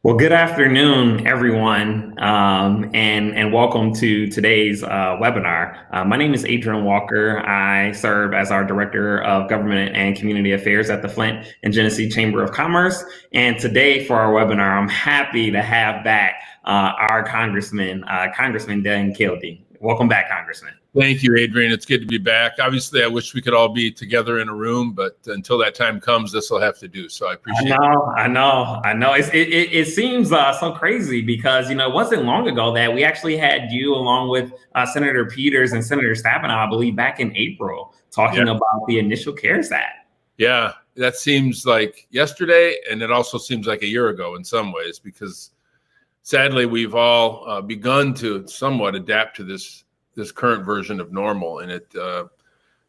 Well, good afternoon, everyone, and welcome to today's webinar. My name is Adrian Walker. I serve as our Director of Government and Community Affairs at the Flint and Genesee Chamber of Commerce. And today for our webinar, I'm happy to have back our Congressman Dan Kildee. Welcome back, Congressman. Thank you, Adrian. It's good to be back. Obviously, I wish we could all be together in a room, but until that time comes, this will have to do. So I appreciate it. I know. It seems so crazy because, it wasn't long ago that we actually had you along with Senator Peters and Senator Stabenow, I believe, back in April, talking about the initial CARES Act. Yeah, that seems like yesterday, and it also seems like a year ago in some ways, because sadly, we've all begun to somewhat adapt to this current version of normal. And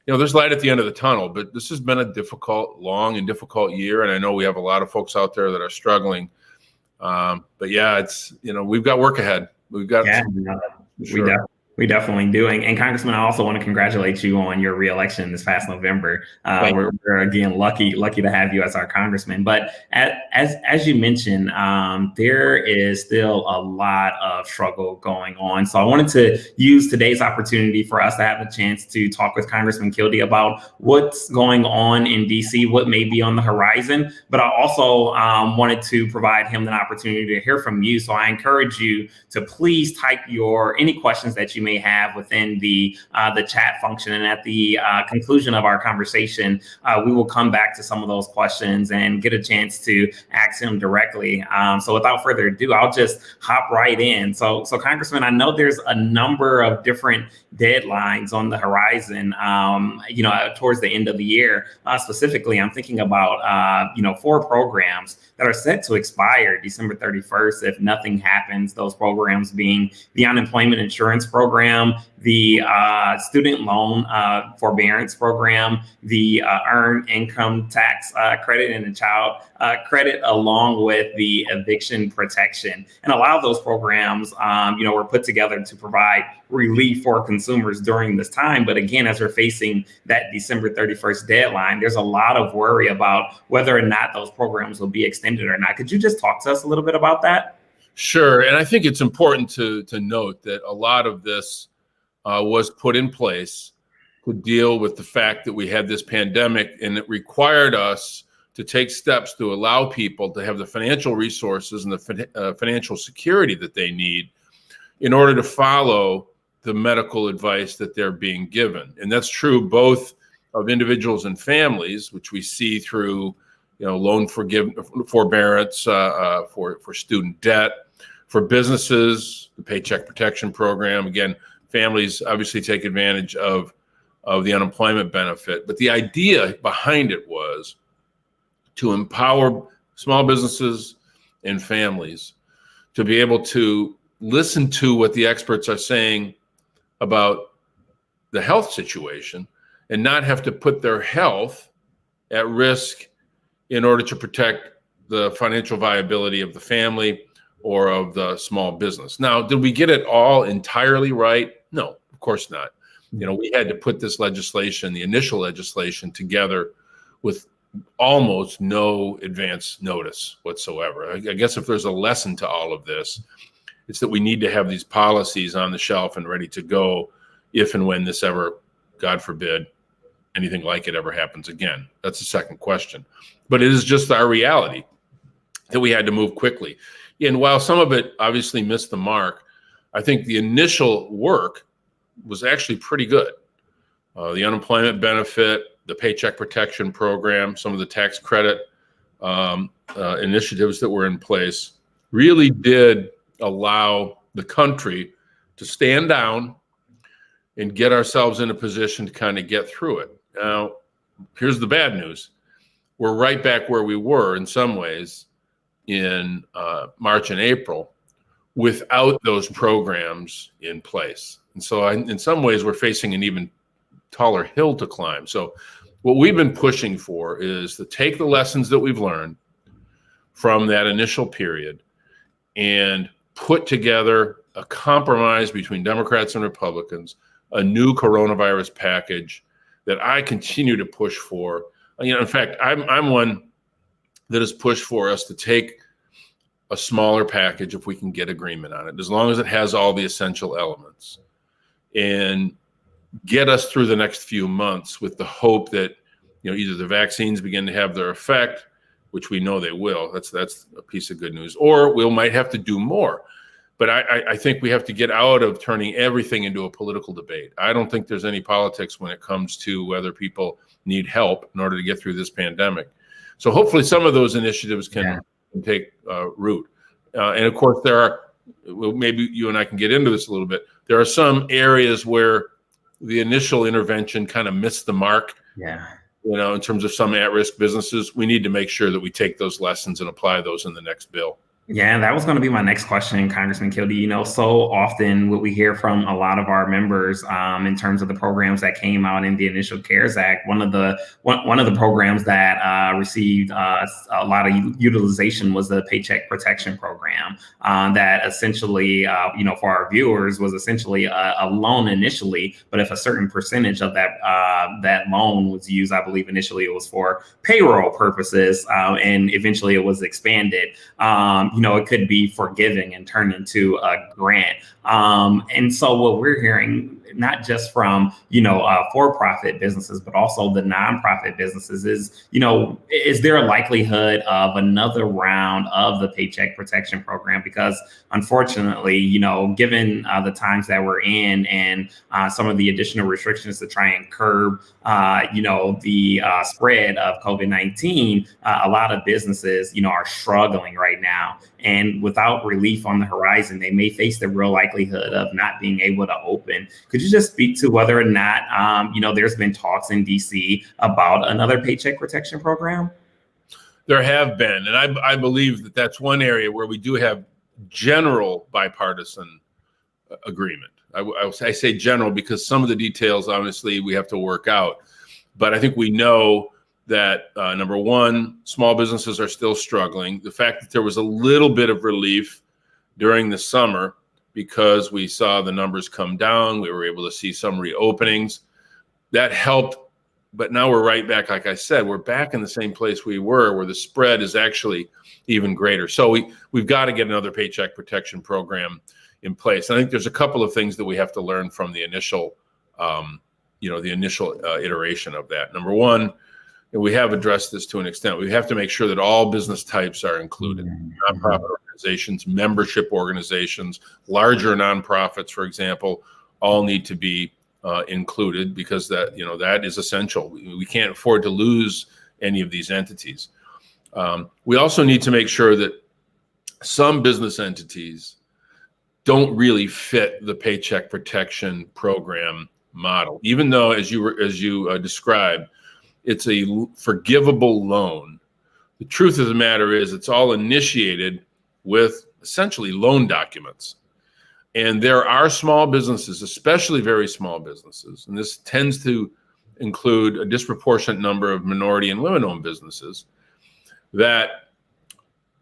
there's light at the end of the tunnel, but this has been a long and difficult year. And I know we have a lot of folks out there that are struggling. But yeah, we've got work ahead. We've got, We definitely do. And Congressman, I also want to congratulate you on your reelection this past November. We're again lucky to have you as our congressman. But as you mentioned, there is still a lot of struggle going on. So I wanted to use today's opportunity for us to have a chance to talk with Congressman Kildee about what's going on in DC, what may be on the horizon. But I also wanted to provide him an opportunity to hear from you. So I encourage you to please type any questions that you may have within the chat function, and at the conclusion of our conversation, we will come back to some of those questions and get a chance to ask him directly. So without further ado, I'll just hop right in. So Congressman, I know there's a number of different deadlines on the horizon. Towards the end of the year, specifically, I'm thinking about 4 programs that are set to expire December 31st if nothing happens. Those programs being the unemployment insurance program, the student loan forbearance program, the earned income tax credit, and the child credit, along with the eviction protection. And a lot of those programs, were put together to provide relief for consumers during this time. But again, as we're facing that December 31st deadline, there's a lot of worry about whether or not those programs will be extended or not. Could you just talk to us a little bit about that? Sure. And I think it's important to note that a lot of this was put in place to deal with the fact that we had this pandemic, and it required us to take steps to allow people to have the financial resources and the financial security that they need in order to follow the medical advice that they're being given. And that's true both of individuals and families, which we see through loan forbearance for student debt, for businesses, the Paycheck Protection program. Again, families obviously take advantage of the unemployment benefit. But the idea behind it was to empower small businesses and families to be able to listen to what the experts are saying about the health situation and not have to put their health at risk in order to protect the financial viability of the family or of the small business. Now, did we get it all entirely right? No, of course not. We had to put this legislation, the initial legislation, together with almost no advance notice whatsoever. I guess if there's a lesson to all of this, it's that we need to have these policies on the shelf and ready to go if and when this ever, God forbid, anything like it ever happens again. That's the second question. But it is just our reality that we had to move quickly. And while some of it obviously missed the mark, I think the initial work was actually pretty good. The unemployment benefit, the Paycheck Protection program, some of the tax credit initiatives that were in place really did allow the country to stand down and get ourselves in a position to kind of get through it. Now, here's the bad news. We're right back where we were in some ways in March and April without those programs in place. And so in some ways, we're facing an even taller hill to climb. So what we've been pushing for is to take the lessons that we've learned from that initial period and put together a compromise between Democrats and Republicans, a new coronavirus package that I continue to push for. In fact, I'm one that has pushed for us to take a smaller package if we can get agreement on it, as long as it has all the essential elements, and get us through the next few months with the hope that, either the vaccines begin to have their effect, which we know they will. That's a piece of good news. Or we might have to do more. But I think we have to get out of turning everything into a political debate. I don't think there's any politics when it comes to whether people need help in order to get through this pandemic. So hopefully some of those initiatives can take root. And of course, there are, maybe you and I can get into this a little bit. There are some areas where the initial intervention kind of missed the mark. Yeah. In terms of some at-risk businesses. We need to make sure that we take those lessons and apply those in the next bill. Yeah, that was going to be my next question, Congressman Kildee. So often what we hear from a lot of our members in terms of the programs that came out in the initial CARES Act, one of the programs that received a lot of utilization was the Paycheck Protection program. That essentially, for our viewers, was essentially a loan initially, but if a certain percentage of that loan was used, I believe initially it was for payroll purposes, and eventually it was expanded. It could be forgiving and turned into a grant. And so what we're hearing, not just from, for-profit businesses, but also the nonprofit businesses is there a likelihood of another round of the Paycheck Protection Program? Because unfortunately, given the times that we're in and some of the additional restrictions to try and curb, the spread of COVID-19, a lot of businesses, are struggling right now. And without relief on the horizon, they may face the real likelihood of not being able to open. Could you just speak to whether or not, there's been talks in DC about another Paycheck Protection Program? There have been, and I believe that that's one area where we do have general bipartisan agreement. I say general because some of the details, obviously, we have to work out. But I think we know that, number one, small businesses are still struggling. The fact that there was a little bit of relief during the summer because we saw the numbers come down, we were able to see some reopenings, that helped. But now we're right back, like I said, we're back in the same place we were, where the spread is actually even greater. So we've got to get another Paycheck Protection Program in place. I think there's a couple of things that we have to learn from the initial, iteration of that. Number one, and we have addressed this to an extent, we have to make sure that all business types are included. Nonprofit organizations, membership organizations, larger nonprofits, for example, all need to be included because that is essential. We can't afford to lose any of these entities. We also need to make sure that some business entities don't really fit the Paycheck Protection Program model, even though, as you described, it's a forgivable loan. The truth of the matter is it's all initiated with essentially loan documents. And there are small businesses, especially very small businesses, and this tends to include a disproportionate number of minority and women-owned businesses, that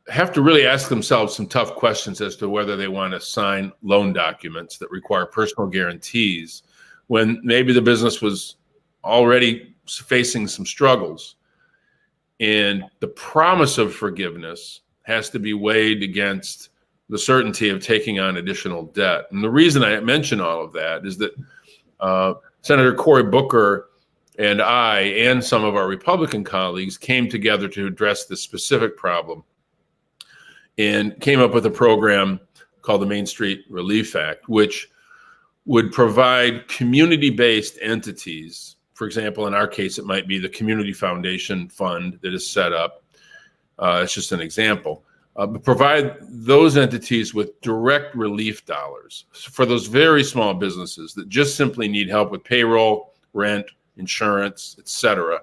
have to really ask themselves some tough questions as to whether they want to sign loan documents that require personal guarantees when maybe the business was already facing some struggles. And the promise of forgiveness has to be weighed against the certainty of taking on additional debt. And the reason I mention all of that is that Senator Cory Booker and I and some of our Republican colleagues came together to address this specific problem and came up with a program called the Main Street Relief Act, which would provide community-based entities. For example, in our case, it might be the Community Foundation Fund that is set up. It's just an example. But provide those entities with direct relief dollars for those very small businesses that just simply need help with payroll, rent, insurance, etc.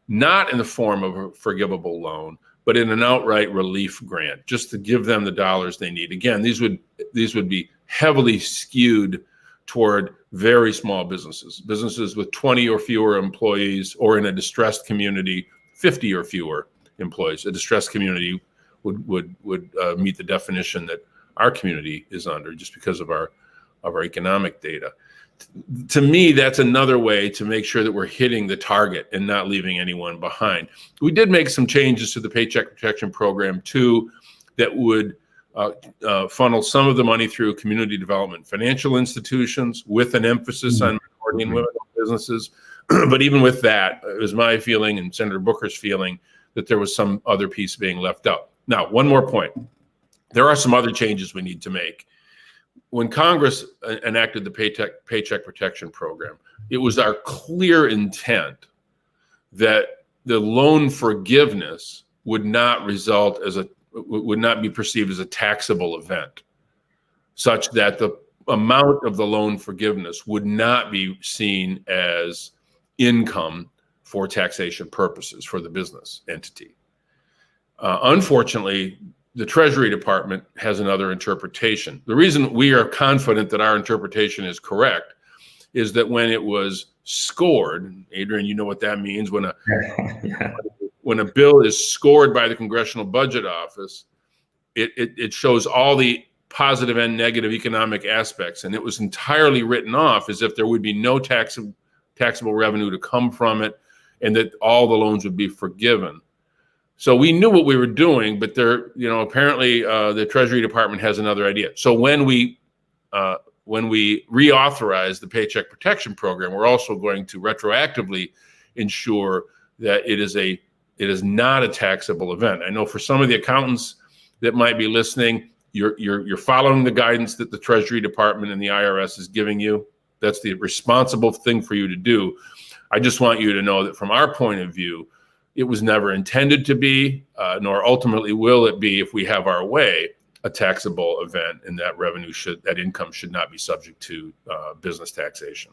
Not in the form of a forgivable loan, but in an outright relief grant, just to give them the dollars they need. Again, these would be heavily skewed toward very small businesses with 20 or fewer employees, or in a distressed community, 50 or fewer employees. A distressed community would meet the definition that our community is under, just because of our economic data. To me, that's another way to make sure that we're hitting the target and not leaving anyone behind. We did make some changes to the Paycheck Protection Program to that would funnel some of the money through community development financial institutions with an emphasis on minority and women-owned businesses. But even with that, it was my feeling and Senator Booker's feeling that there was some other piece being left out. Now, one more point. There are some other changes we need to make. When Congress enacted the Paycheck Protection Program, it was our clear intent that the loan forgiveness would not be perceived as a taxable event, such that the amount of the loan forgiveness would not be seen as income for taxation purposes for the business entity. Unfortunately, the Treasury Department has another interpretation. The reason we are confident that our interpretation is correct is that when it was scored, Adrian, you know what that means, when a bill is scored by the Congressional Budget Office, it shows all the positive and negative economic aspects, and it was entirely written off as if there would be no taxable revenue to come from it, and that all the loans would be forgiven. So we knew what we were doing, but apparently the Treasury Department has another idea. So when we reauthorize the Paycheck Protection Program, we're also going to retroactively ensure that it is not a taxable event. I know for some of the accountants that might be listening, you're following the guidance that the Treasury Department and the IRS is giving you. That's the responsible thing for you to do. I just want you to know that from our point of view, it was never intended to be, nor ultimately will it be, if we have our way, a taxable event, and that income should not be subject to business taxation.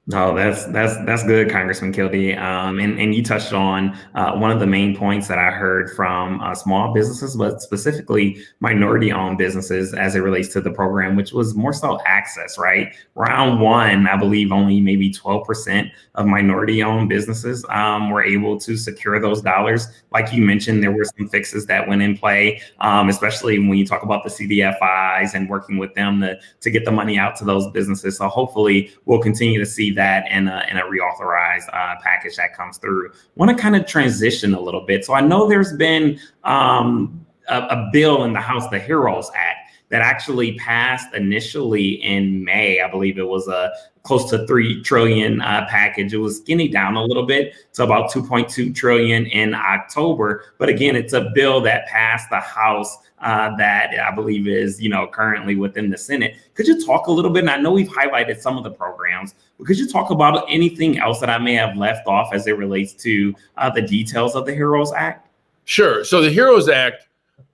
No, that's good, Congressman Kildee. And you touched on one of the main points that I heard from small businesses, but specifically minority-owned businesses as it relates to the program, which was more so access, right? Round one, I believe only maybe 12% of minority-owned businesses were able to secure those dollars. Like you mentioned, there were some fixes that went in play, especially when you talk about the CDFIs and working with them to get the money out to those businesses. So hopefully we'll continue to see that in a reauthorized package that comes through. Want to kind of transition a little bit. So I know there's been a bill in the House, the HEROES Act, that actually passed initially in May. I believe it was a close to $3 trillion package. It was skinny down a little bit to about $2.2 trillion in October. But again, it's a bill that passed the House that I believe is, currently within the Senate. Could you talk a little bit? And I know we've highlighted some of the programs, but could you talk about anything else that I may have left off as it relates to the details of the HEROES Act? Sure. So the HEROES Act,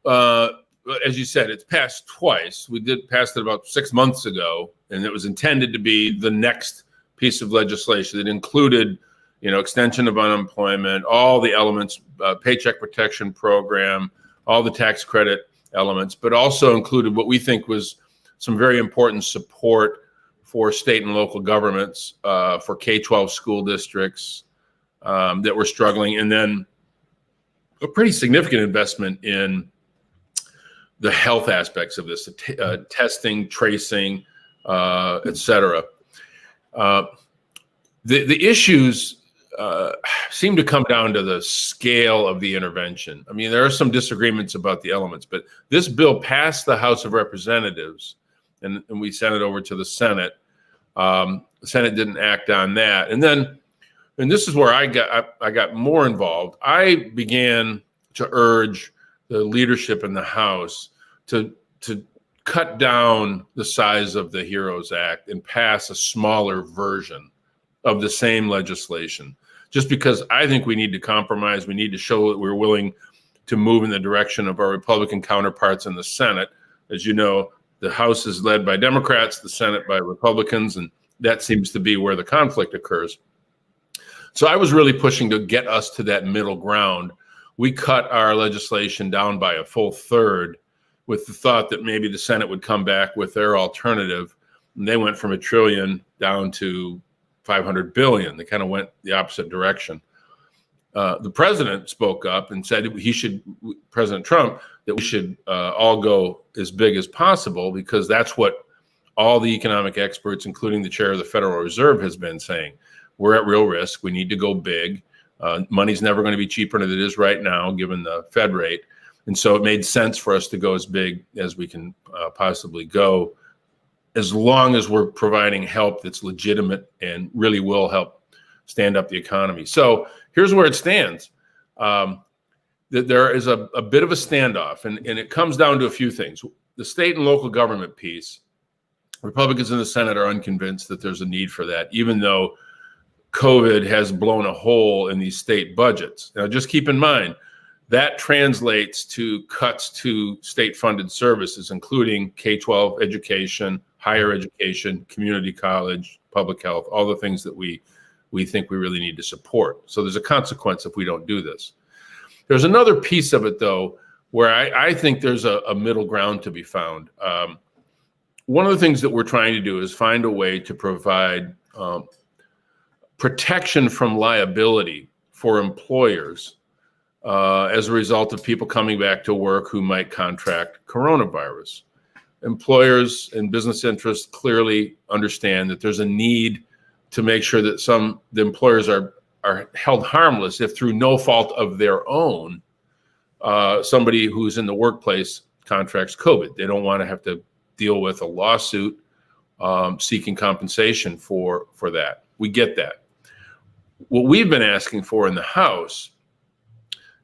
as you said, it's passed twice. We passed it about 6 months ago, and it was intended to be the next piece of legislation that included, extension of unemployment, all the elements, Paycheck Protection Program, all the tax credit elements, but also included what we think was some very important support for state and local governments, for K-12 school districts that were struggling, and then a pretty significant investment in the health aspects of this, testing, tracing, et cetera. The issues seem to come down to the scale of the intervention. I mean, there are some disagreements about the elements, but this bill passed the House of Representatives, and we sent it over to the Senate. The Senate didn't act on that. And this is where I got more involved. I began to urge the leadership in the House to cut down the size of the HEROES Act and pass a smaller version of the same legislation. Just because I think we need to compromise, we need to show that we're willing to move in the direction of our Republican counterparts in the Senate. As you know, the House is led by Democrats, the Senate by Republicans, and that seems to be where the conflict occurs. So I was really pushing to get us to that middle ground. We cut our legislation down by a full third with the thought that maybe the Senate would come back with their alternative. And they went from $1 trillion down to $500 billion. They kind of went the opposite direction. The president spoke up and said President Trump, that we should all go as big as possible, because that's what all the economic experts, including the chair of the Federal Reserve, has been saying. We're at real risk. We need to go big. Money's never going to be cheaper than it is right now, given the Fed rate. And so it made sense for us to go as big as we can possibly go, as long as we're providing help that's legitimate and really will help stand up the economy. So here's where it stands. There is a bit of a standoff, and it comes down to a few things. The state and local government piece, Republicans in the Senate are unconvinced that there's a need for that, even though COVID has blown a hole in these state budgets. Now, just keep in mind, that translates to cuts to state-funded services, including K-12 education, higher education, community college, public health, all the things that we think we really need to support. So there's a consequence if we don't do this. There's another piece of it, though, where I think there's a middle ground to be found. One of the things that we're trying to do is find a way to provide protection from liability for employers as a result of people coming back to work who might contract coronavirus. Employers and business interests clearly understand that there's a need to make sure that the employers are held harmless if, through no fault of their own, somebody who's in the workplace contracts COVID. They don't want to have to deal with a lawsuit seeking compensation for that. We get that. What we've been asking for in the House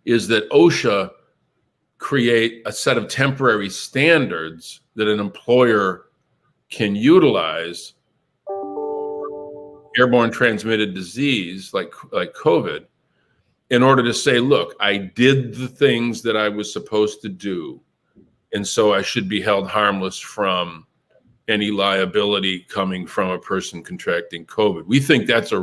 is that OSHA create a set of temporary standards that an employer can utilize airborne transmitted disease like COVID in order to say, look, I did the things that I was supposed to do, and so I should be held harmless from any liability coming from a person contracting COVID. I think that's a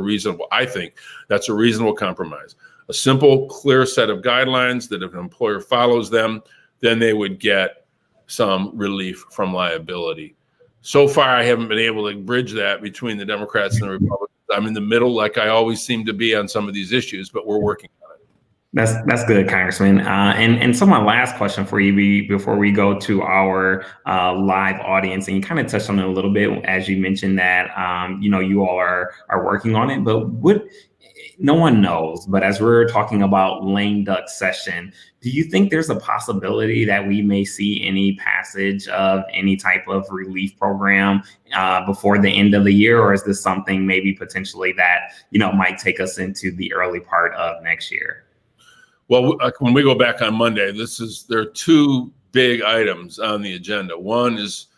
reasonable compromise. A simple, clear set of guidelines that if an employer follows them, then they would get some relief from liability. So far, I haven't been able to bridge that between the Democrats and the Republicans. I'm in the middle, like I always seem to be on some of these issues, but we're working on it. That's good, Congressman. And so my last question for you before we go to our live audience, and you kind of touched on it a little bit as you mentioned that you all are working on it, but no one knows. But as we're talking about lame duck session, do you think there's a possibility that we may see any passage of any type of relief program before the end of the year, or is this something maybe potentially that might take us into the early part of next year? Well, when we go back on Monday, there are two big items on the agenda. One is,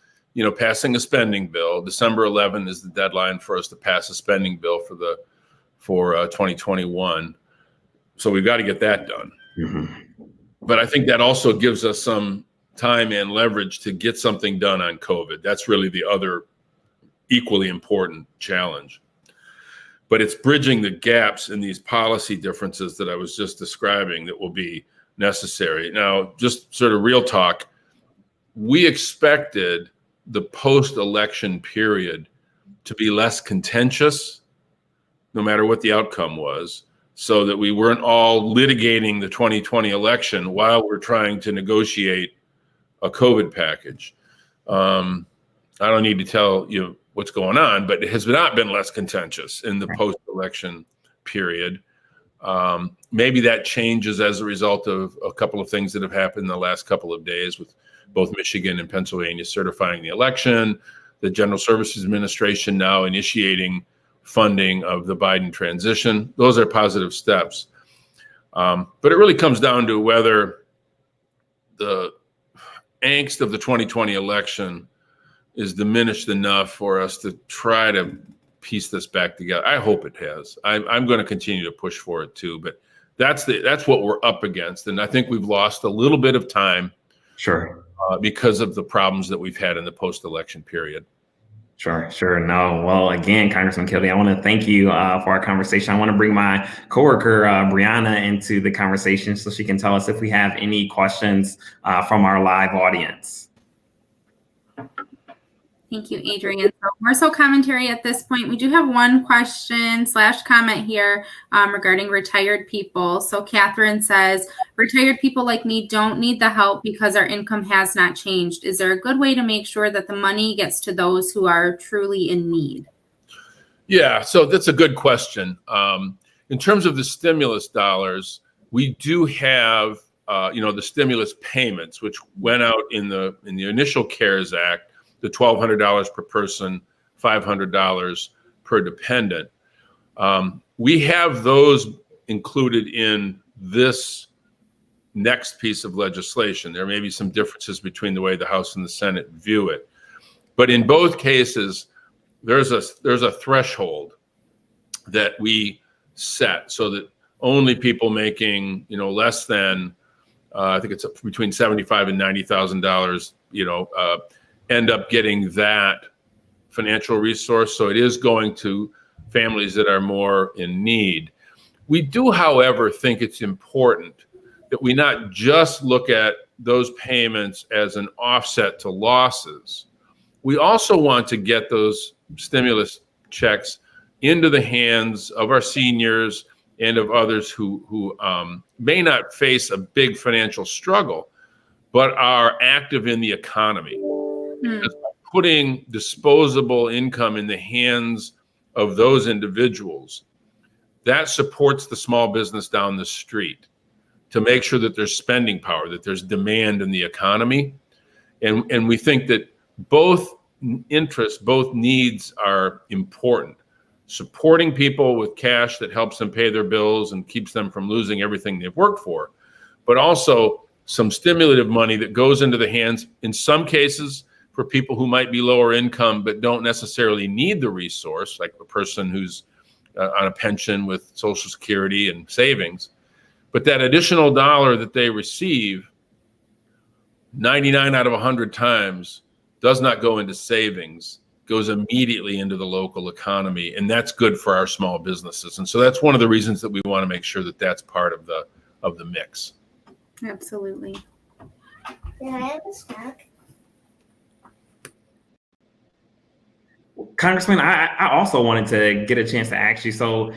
passing a spending bill. December 11 is the deadline for us to pass a spending bill for 2021. So we've got to get that done. Mm-hmm. But I think that also gives us some time and leverage to get something done on COVID. That's really the other equally important challenge. But it's bridging the gaps in these policy differences that I was just describing that will be necessary. Now, just sort of real talk, we expected the post-election period to be less contentious, no matter what the outcome was, so that we weren't all litigating the 2020 election while we're trying to negotiate a COVID package. I don't need to tell you what's going on, but it has not been less contentious in the post-election period. Maybe that changes as a result of a couple of things that have happened in the last couple of days with both Michigan and Pennsylvania certifying the election, the General Services Administration now initiating funding of the Biden transition. Those are positive steps. But it really comes down to whether the angst of the 2020 election is diminished enough for us to try to piece this back together. I hope it has. I'm going to continue to push for it too, but that's what we're up against. And I think we've lost a little bit of time. Sure. Because of the problems that we've had in the post-election period. Sure. No. Well, again, Congressman Kildee, I want to thank you for our conversation. I want to bring my coworker, Brianna, into the conversation so she can tell us if we have any questions from our live audience. Thank you, Adrian. So more so commentary at this point. We do have one question/comment here regarding retired people. So Catherine says, retired people like me don't need the help because our income has not changed. Is there a good way to make sure that the money gets to those who are truly in need? Yeah, so that's a good question. In terms of the stimulus dollars, we do have the stimulus payments, which went out in the initial CARES Act, the $1,200 per person, $500 per dependent. We have those included in this next piece of legislation. There may be some differences between the way the House and the Senate view it, but in both cases, there's a threshold that we set so that only people making less than I think it's between $75,000 and $90,000 end up getting that financial resource. So it is going to families that are more in need. We do, however, think it's important that we not just look at those payments as an offset to losses. We also want to get those stimulus checks into the hands of our seniors and of others who may not face a big financial struggle, but are active in the economy. Because putting disposable income in the hands of those individuals, that supports the small business down the street to make sure that there's spending power, that there's demand in the economy. And we think that both interests, both needs are important. Supporting people with cash that helps them pay their bills and keeps them from losing everything they've worked for, but also some stimulative money that goes into the hands, in some cases, for people who might be lower income but don't necessarily need the resource, like a person who's on a pension with Social Security and savings. But that additional dollar that they receive, 99 out of 100 times, does not go into savings, goes immediately into the local economy, and that's good for our small businesses. And so that's one of the reasons that we want to make sure that that's part of the mix. Absolutely. Can I have a snack? Congressman, I also wanted to get a chance to ask you. So,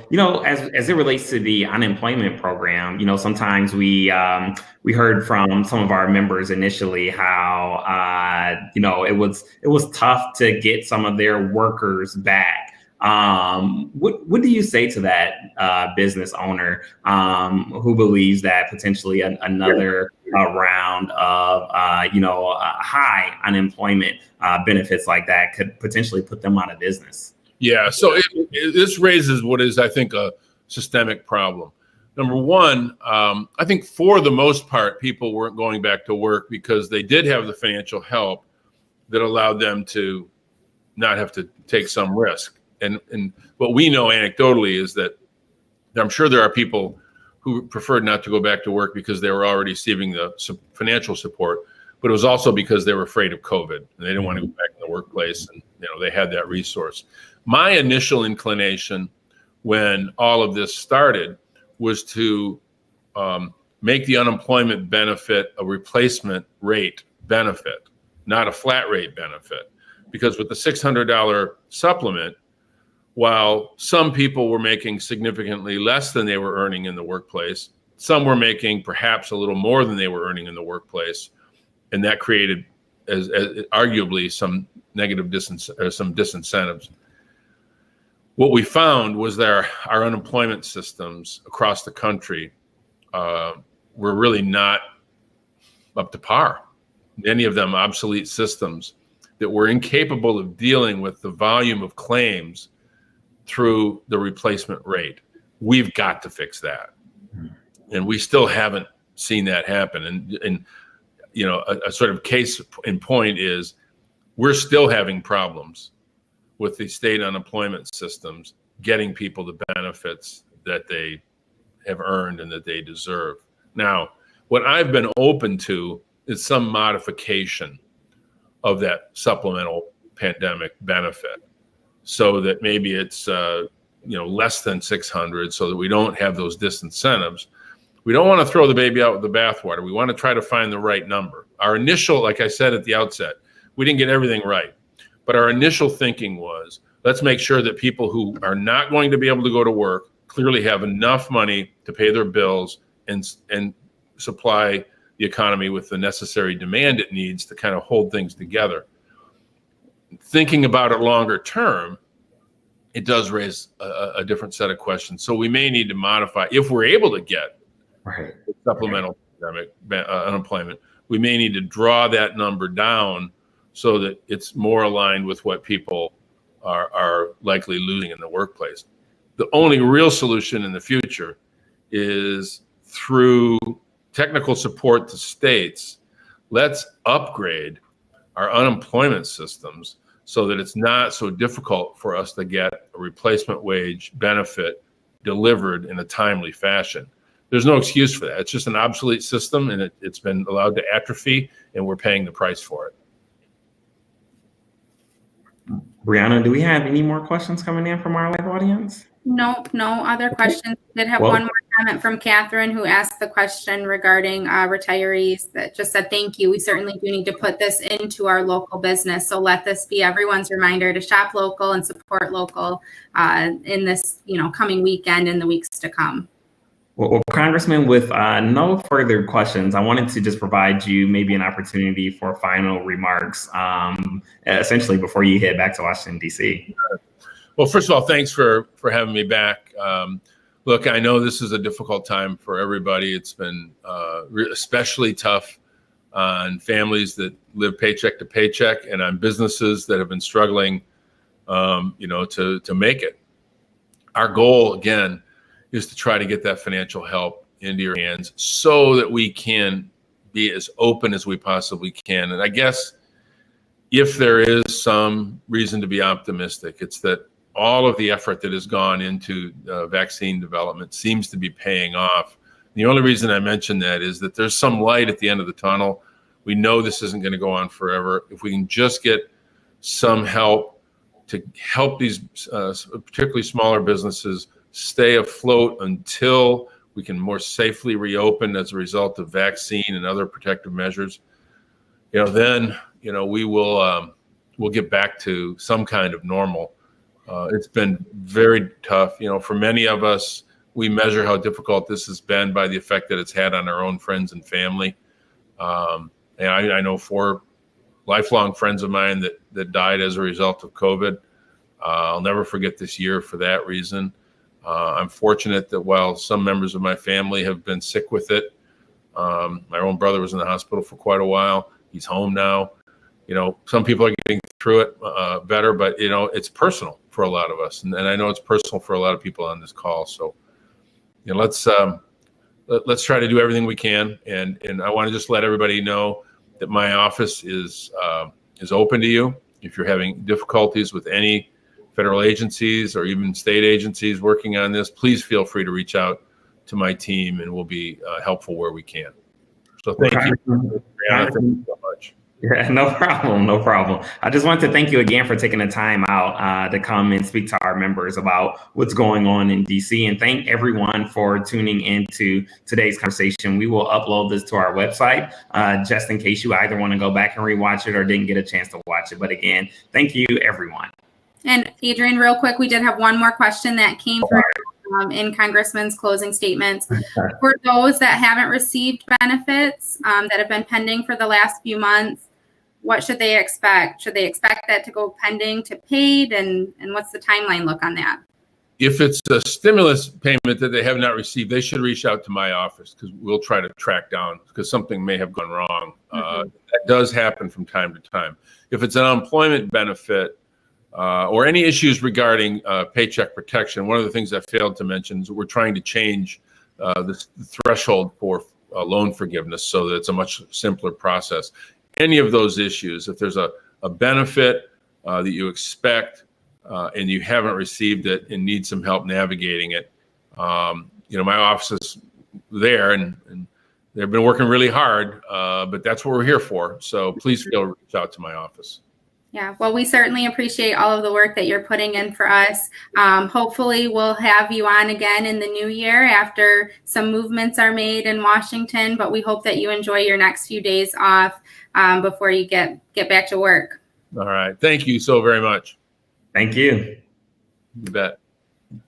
as it relates to the unemployment program, sometimes we heard from some of our members initially how it was tough to get some of their workers back. What do you say to that business owner who believes that potentially another round of high unemployment benefits like that could potentially put them out of business? Yeah, so this raises what is, I think, a systemic problem. Number one, I think for the most part, people weren't going back to work because they did have the financial help that allowed them to not have to take some risk. And what we know anecdotally is that I'm sure there are people who preferred not to go back to work because they were already receiving the financial support, but it was also because they were afraid of COVID and they didn't want to go back in the workplace, and they had that resource. My initial inclination when all of this started was to make the unemployment benefit a replacement rate benefit, not a flat rate benefit, because with the $600 supplement, while some people were making significantly less than they were earning in the workplace, some were making perhaps a little more than they were earning in the workplace, and that created, as arguably, some negative disincentives. What we found was that our unemployment systems across the country were really not up to par. Many of them obsolete systems that were incapable of dealing with the volume of claims through the replacement rate. We've got to fix that. And we still haven't seen that happen. And a sort of case in point is we're still having problems with the state unemployment systems getting people the benefits that they have earned and that they deserve. Now, what I've been open to is some modification of that supplemental pandemic benefit, so that maybe it's less than 600, so that we don't have those disincentives. We don't want to throw the baby out with the bathwater. We want to try to find the right number. Our initial, like I said at the outset, we didn't get everything right, but our initial thinking was, let's make sure that people who are not going to be able to go to work clearly have enough money to pay their bills and supply the economy with the necessary demand it needs to kind of hold things together. Thinking about it longer term, it does raise a different set of questions. So we may need to modify, if we're able to get supplemental unemployment. We may need to draw that number down so that it's more aligned with what people are likely losing in the workplace. The only real solution in the future is through technical support to states. Let's upgrade our unemployment systems so that it's not so difficult for us to get a replacement wage benefit delivered in a timely fashion. There's no excuse for that. It's just an obsolete system, and it's been allowed to atrophy, and we're paying the price for it. Brianna, do we have any more questions coming in from our live audience? Nope, no other questions. We did have one more comment from Catherine, who asked the question regarding retirees, that just said, thank you. We certainly do need to put this into our local business. So let this be everyone's reminder to shop local and support local in this, coming weekend and the weeks to come. Well, Congressman, with no further questions, I wanted to just provide you maybe an opportunity for final remarks, essentially before you head back to Washington, D.C. Well, first of all, thanks for having me back. Look, I know this is a difficult time for everybody. It's been especially tough on families that live paycheck to paycheck, and on businesses that have been struggling, to make it. Our goal, again, is to try to get that financial help into your hands so that we can be as open as we possibly can. And I guess if there is some reason to be optimistic, it's that all of the effort that has gone into vaccine development seems to be paying off. The only reason I mention that is that there's some light at the end of the tunnel. We know this isn't going to go on forever. If we can just get some help to help these particularly smaller businesses stay afloat until we can more safely reopen as a result of vaccine and other protective measures, then we will we'll get back to some kind of normal. It's been very tough. For many of us, we measure how difficult this has been by the effect that it's had on our own friends and family. And I know 4 lifelong friends of mine that died as a result of COVID. I'll never forget this year for that reason. I'm fortunate that while some members of my family have been sick with it, my own brother was in the hospital for quite a while. He's home now. Some people are getting through it better, but it's personal for a lot of us, and I know it's personal for a lot of people on this call. So, let's try to do everything we can, and I want to just let everybody know that my office is open to you. If you're having difficulties with any federal agencies or even state agencies working on this, please feel free to reach out to my team, and we'll be helpful where we can. So thank you, Brianna. Thank you so much. Yeah, no problem. I just want to thank you again for taking the time out to come and speak to our members about what's going on in DC, and thank everyone for tuning into today's conversation. We will upload this to our website just in case you either want to go back and rewatch it or didn't get a chance to watch it. But again, thank you, everyone. And Adrian, real quick, we did have one more question that came through in Congressman's closing statements. For those that haven't received benefits that have been pending for the last few months, what should they expect? Should they expect that to go pending to paid? And what's the timeline look on that? If it's a stimulus payment that they have not received, they should reach out to my office because we'll try to track down because something may have gone wrong. That does happen from time to time. If it's an unemployment benefit or any issues regarding Paycheck Protection, one of the things I failed to mention is that we're trying to change the threshold for loan forgiveness so that it's a much simpler process. Any of those issues, if there's a benefit that you expect and you haven't received it and need some help navigating it, my office is there and they've been working really hard, but that's what we're here for. So please feel free to reach out to my office. Yeah, well, we certainly appreciate all of the work that you're putting in for us. Hopefully we'll have you on again in the new year after some movements are made in Washington, but we hope that you enjoy your next few days off before you get back to work. All right. Thank you so very much. Thank you. You bet.